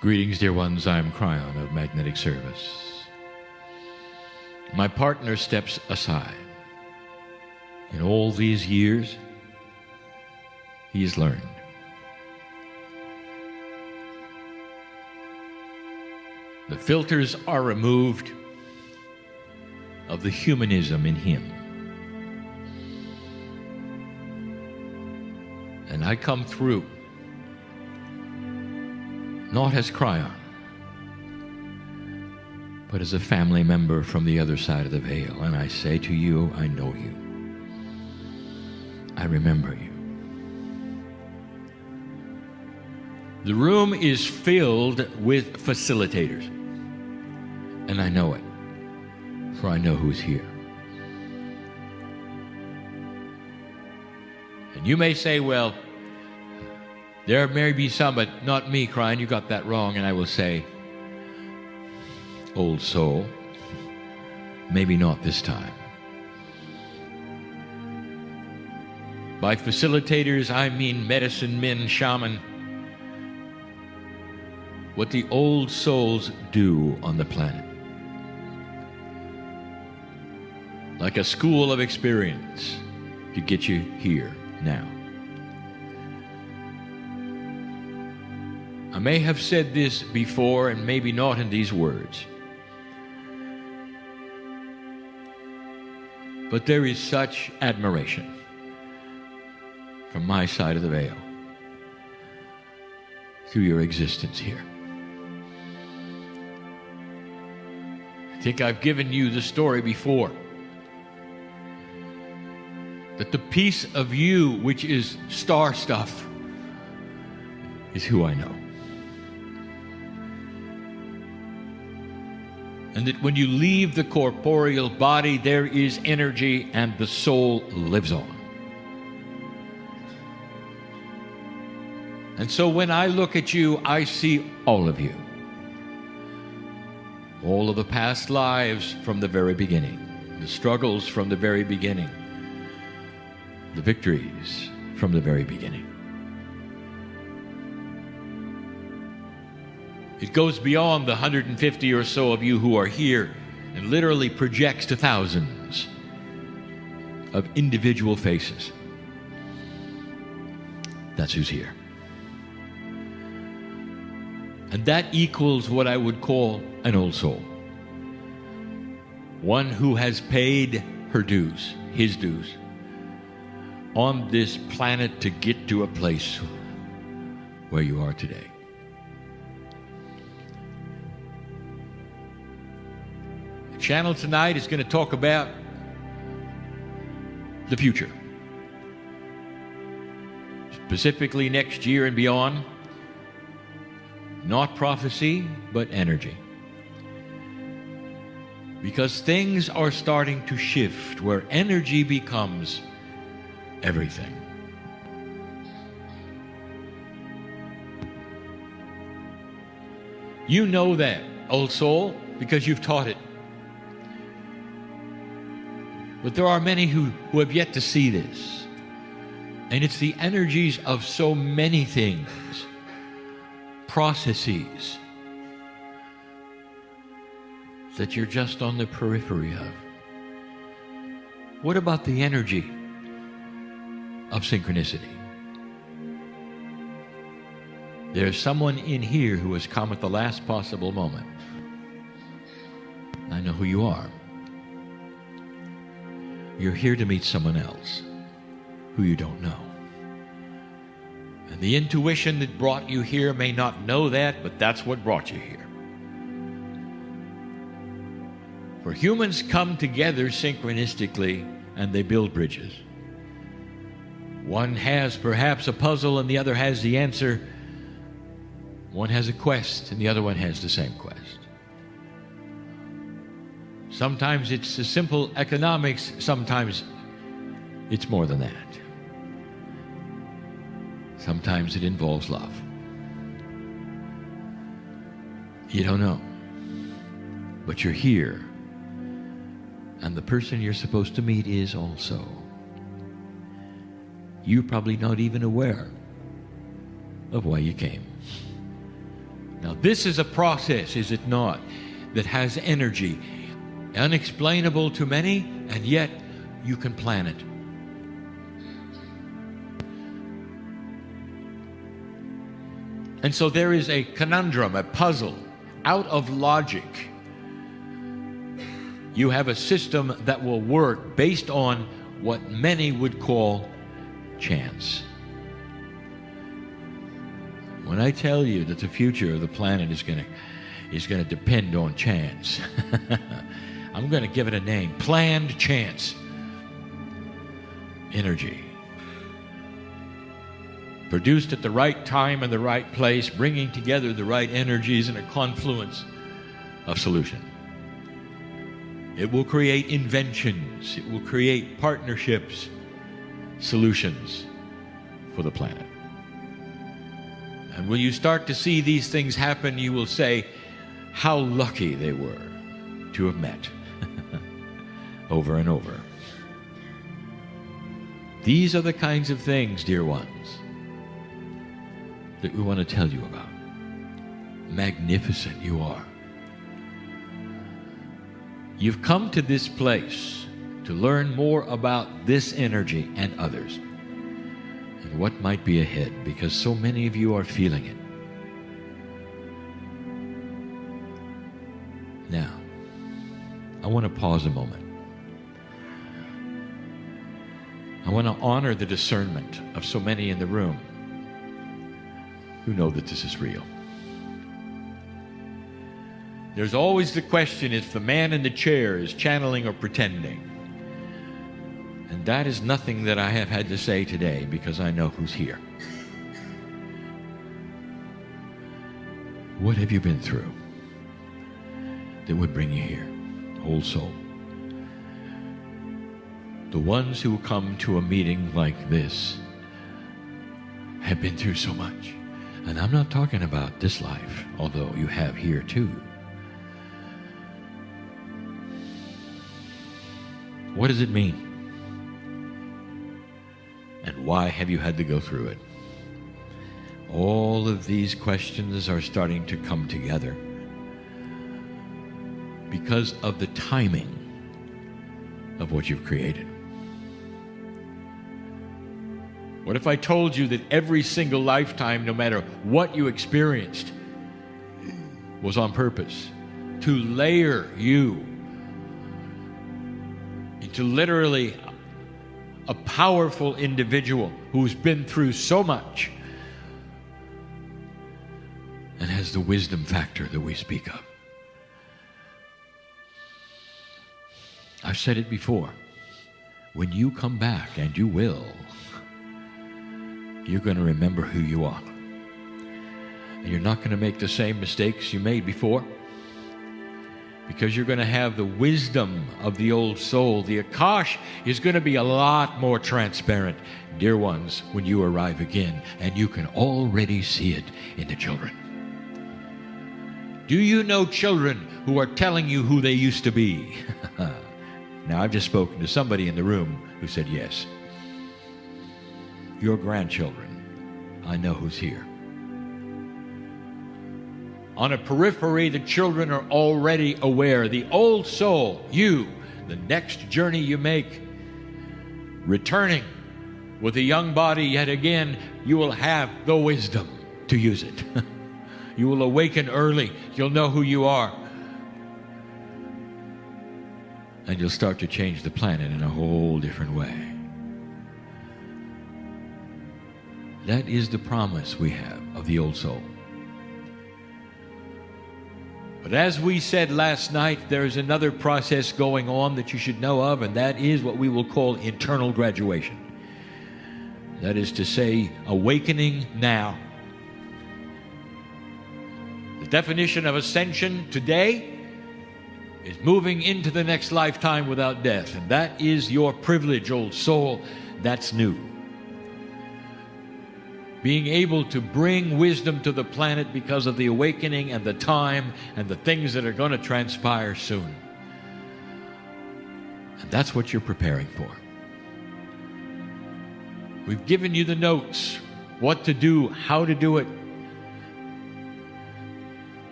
Greetings, dear ones. I'm Kryon of Magnetic Service. My partner steps aside. In all these years, he has learned. The filters are removed of the humanism in him. And I come through not as Kryon, but as a family member from the other side of the veil. And I say to you, I know you. I remember you. The room is filled with facilitators. And I know it, for I know who's here. And you may say, well, there may be some, but not me, Kryon. You got that wrong. And I will say, old soul, maybe not this time. By facilitators, I mean medicine men, shaman. What the old souls do on the planet. Like a school of experience to get you here now. I may have said this before and maybe not in these words. But there is such admiration from my side of the veil through your existence here. I think I've given you the story before. That the piece of you which is star stuff is who I know. And that when you leave the corporeal body, there is energy and the soul lives on. And so when I look at you, I see all of you. All of the past lives from the very beginning. The struggles from the very beginning. The victories from the very beginning. It goes beyond the 150 or so of you who are here and literally projects to thousands of individual faces. That's who's here. And that equals what I would call an old soul. One who has paid her dues, his dues, on this planet to get to a place where you are today. The channel tonight is going to talk about the future. Specifically next year and beyond. Not prophecy, but energy. Because things are starting to shift where energy becomes everything. You know that, old soul, because you've taught it. But there are many who have yet to see this. And it's the energies of so many things, processes, that you're just on the periphery of. What about the energy of synchronicity? There's someone in here who has come at the last possible moment. I know who you are. You're here to meet someone else who you don't know. And the intuition that brought you here may not know that, but that's what brought you here. For humans come together synchronistically and they build bridges. One has perhaps a puzzle and the other has the answer. One has a quest and the other one has the same quest. Sometimes it's a simple economics, sometimes it's more than that. Sometimes it involves love. You don't know, but you're here, and the person you're supposed to meet is also. You're probably not even aware of why you came. Now, this is a process, is it not, that has energy, unexplainable to many, and yet you can plan it. And so there is a conundrum, a puzzle, out of logic. You have a system that will work based on what many would call chance. When I tell you that the future of the planet is going to depend on chance, I'm going to give it a name: planned chance. Energy. Produced at the right time and the right place, bringing together the right energies in a confluence of solution. It will create inventions. It will create partnerships, solutions for the planet. And when you start to see these things happen, you will say how lucky they were to have met over and over. These are the kinds of things, dear ones, that we want to tell you about. Magnificent you are. You've come to this place to learn more about this energy and others, and what might be ahead, because so many of you are feeling it. Now, I want to pause a moment. I want to honor the discernment of so many in the room who know that this is real. There's always the question if the man in the chair is channeling or pretending. And that is nothing that I have had to say today, because I know who's here. What have you been through that would bring you here, whole soul? The ones who come to a meeting like this have been through so much. And I'm not talking about this life, although you have here too. What does it mean? And why have you had to go through it? All of these questions are starting to come together because of the timing of what you've created. What if I told you that every single lifetime, no matter what you experienced, was on purpose to layer you into literally a powerful individual who's been through so much and has the wisdom factor that we speak of? I've said it before. When you come back, and you will, you're going to remember who you are. And you're not going to make the same mistakes you made before, because you're going to have the wisdom of the old soul. The Akash is going to be a lot more transparent, dear ones, when you arrive again, and you can already see it in the children. Do you know children who are telling you who they used to be? Now, I've just spoken to somebody in the room who said yes. Your grandchildren, I know who's here. On a periphery, the children are already aware. The old soul, you, the next journey you make, returning with a young body yet again, you will have the wisdom to use it. You will awaken early. You'll know who you are. And you'll start to change the planet in a whole different way. That is the promise we have of the old soul. But as we said last night, there is another process going on that you should know of, and that is what we will call internal graduation. That is to say, awakening now. The definition of ascension today is moving into the next lifetime without death, and that is your privilege, old soul. That's new. Being able to bring wisdom to the planet because of the awakening and the time and the things that are going to transpire soon. And that's what you're preparing for. We've given you the notes, what to do, how to do it.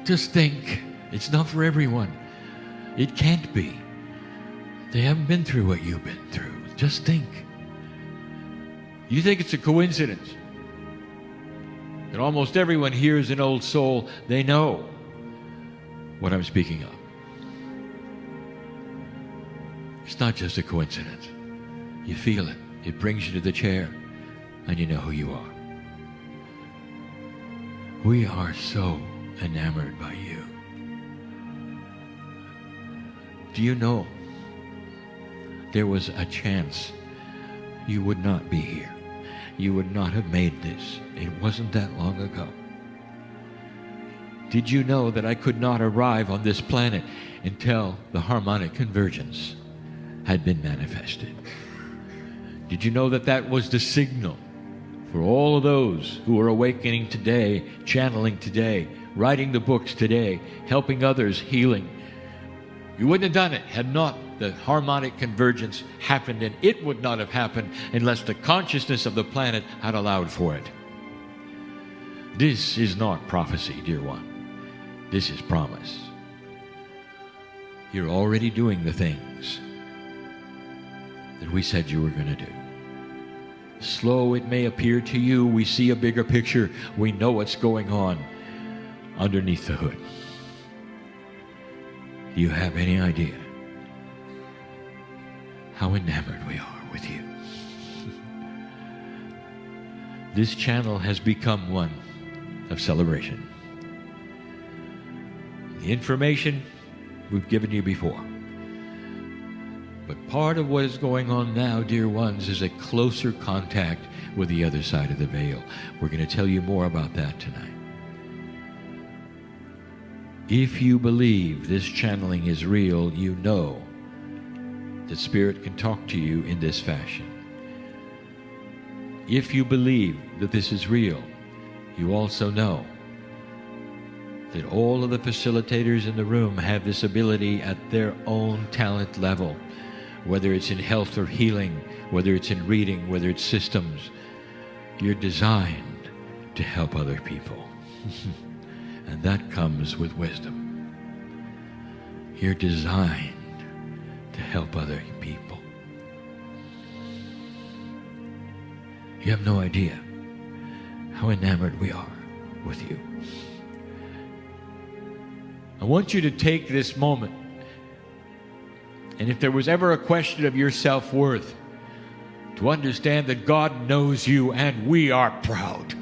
Just think, it's not for everyone. It can't be. They haven't been through what you've been through. Just think. You think it's a coincidence that almost everyone here is an old soul. They know what I'm speaking of. It's not just a coincidence. You feel it. It brings you to the chair, and you know who you are. We are so enamored by you. Do you know there was a chance you would not be here? You would not have made this. It wasn't that long ago. Did you know that I could not arrive on this planet until the harmonic convergence had been manifested? Did you know that that was the signal for all of those who are awakening today, channeling today, writing the books today, helping others, healing? You wouldn't have done it had not the harmonic convergence happened, and it would not have happened unless the consciousness of the planet had allowed for it. This is not prophecy, dear one. This is promise. You're already doing the things that we said you were going to do. Slow it may appear to you, we see a bigger picture. We know what's going on underneath the hood. Do you have any idea how enamored we are with you? This channel has become one of celebration. The information we've given you before. But part of what is going on now, dear ones, is a closer contact with the other side of the veil. We're going to tell you more about that tonight. If you believe this channeling is real, you know that Spirit can talk to you in this fashion. If you believe that this is real, you also know that all of the facilitators in the room have this ability at their own talent level, whether it's in health or healing, whether it's in reading, whether it's systems. You're designed to help other people. And that comes with wisdom. You're designed to help other people. You have no idea how enamored we are with you. I want you to take this moment, and if there was ever a question of your self-worth, to understand that God knows you, and we are proud.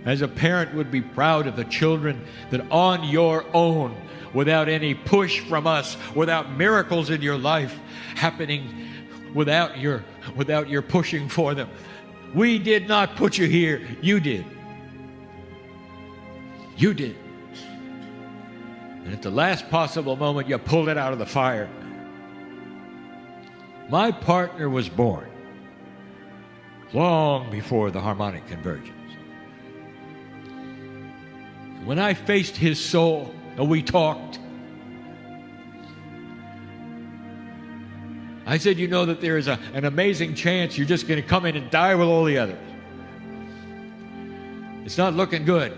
As a parent would be proud of the children that on your own, without any push from us, without miracles in your life happening, without your pushing for them. We did not put you here. You did. You did. And at the last possible moment, you pulled it out of the fire. My partner was born long before the harmonic convergence. When I faced his soul and we talked, I said, you know that there is an amazing chance you're just going to come in and die with all the others. It's not looking good.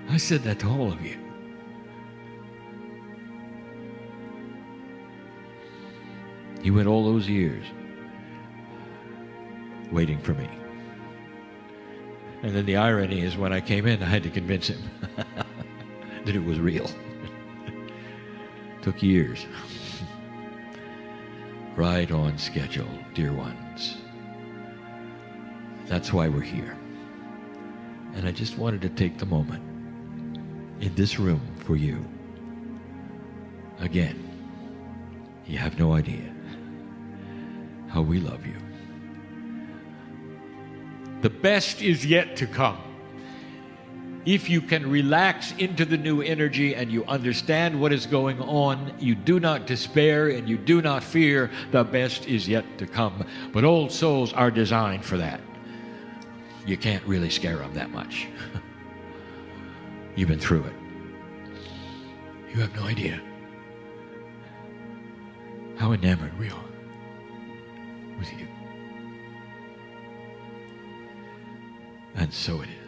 I said that to all of you. He went all those years waiting for me. And then the irony is when I came in, I had to convince him that it was real. Took years. Right on schedule, dear ones. That's why we're here. And I just wanted to take the moment in this room for you. Again, you have no idea how we love you. The best is yet to come. If you can relax into the new energy and you understand what is going on, you do not despair and you do not fear, the best is yet to come. But old souls are designed for that. You can't really scare them that much. You've been through it. You have no idea how enamored we are with you. And so it is.